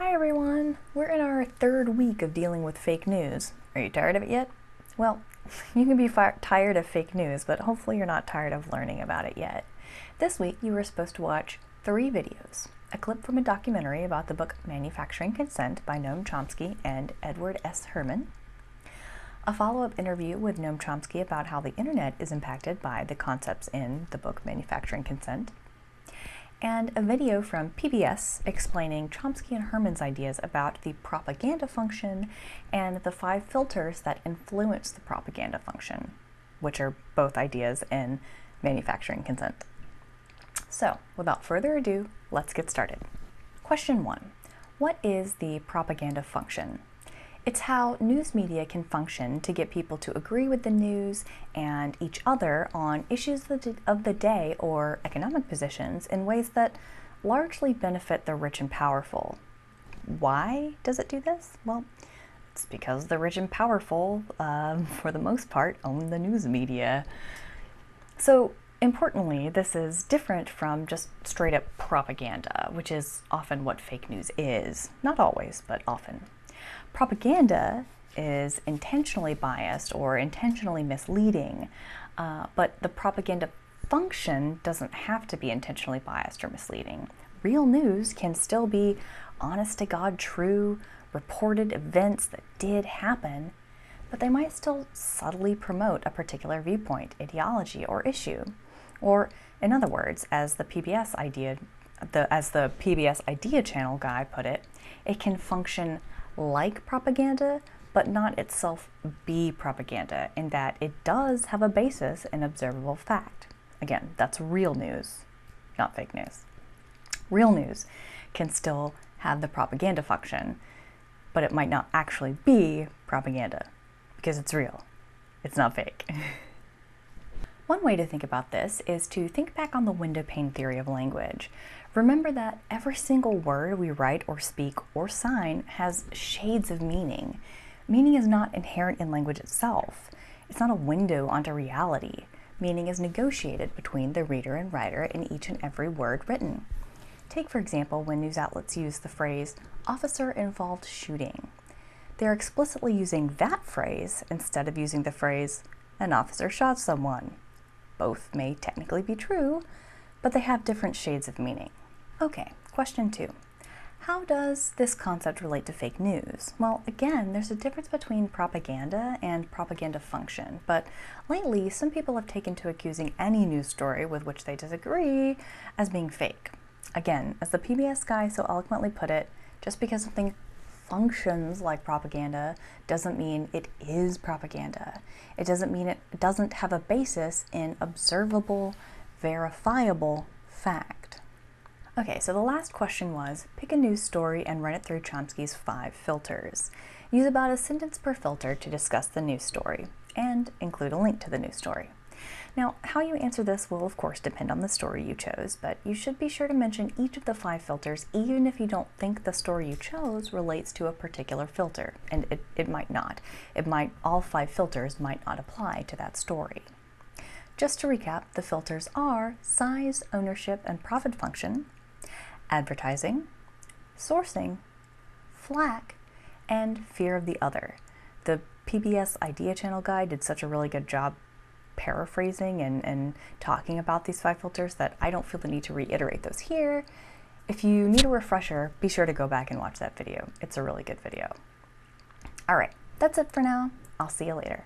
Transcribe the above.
Hi everyone! We're in our third week of dealing with fake news. Are you tired of it yet? Well, you can be tired of fake news, but hopefully you're not tired of learning about it yet. This week you were supposed to watch 3 videos. A clip from a documentary about the book Manufacturing Consent by Noam Chomsky and Edward S. Herman. A follow-up interview with Noam Chomsky about how the internet is impacted by the concepts in the book Manufacturing Consent. And a video from PBS explaining Chomsky and Herman's ideas about the propaganda function and the 5 filters that influence the propaganda function, which are both ideas in Manufacturing Consent. So, without further ado, let's get started. Question 1. What is the propaganda function? It's how news media can function to get people to agree with the news and each other on issues of the day or economic positions in ways that largely benefit the rich and powerful. Why does it do this? Well, it's because the rich and powerful, for the most part, own the news media. So, importantly, this is different from just straight up propaganda, which is often what fake news is. Not always, but often. Propaganda is intentionally biased or intentionally misleading, but the propaganda function doesn't have to be intentionally biased or misleading. Real news can still be honest-to-God true, reported events that did happen, but they might still subtly promote a particular viewpoint, ideology, or issue. Or, in other words, as the PBS Idea Channel guy put it, it can function like propaganda, but not itself be propaganda, in that it does have a basis in observable fact. Again, that's real news, not fake news. Real news can still have the propaganda function, but it might not actually be propaganda, because it's real. It's not fake. One way to think about this is to think back on the window pane theory of language. Remember that every single word we write or speak or sign has shades of meaning. Meaning is not inherent in language itself. It's not a window onto reality. Meaning is negotiated between the reader and writer in each and every word written. Take, for example, when news outlets use the phrase, officer-involved shooting. They're explicitly using that phrase instead of using the phrase, an officer shot someone. Both may technically be true, but they have different shades of meaning. Okay, question 2. How does this concept relate to fake news? Well, again, there's a difference between propaganda and propaganda function, but lately some people have taken to accusing any news story with which they disagree as being fake. Again, as the PBS guy so eloquently put it, just because something functions like propaganda doesn't mean it is propaganda. It doesn't mean it doesn't have a basis in observable, verifiable fact. Okay, so the last question was, pick a news story and run it through Chomsky's 5 filters. Use about a sentence per filter to discuss the news story, and include a link to the news story. Now, how you answer this will of course depend on the story you chose, but you should be sure to mention each of the 5 filters even if you don't think the story you chose relates to a particular filter, and it might not. All 5 filters might not apply to that story. Just to recap, the filters are size, ownership, and profit function, advertising, sourcing, flack, and fear of the other. The PBS Idea Channel guy did such a really good job paraphrasing and talking about these 5 filters that I don't feel the need to reiterate those here. If you need a refresher, be sure to go back and watch that video. It's a really good video. Alright, that's it for now. I'll see you later.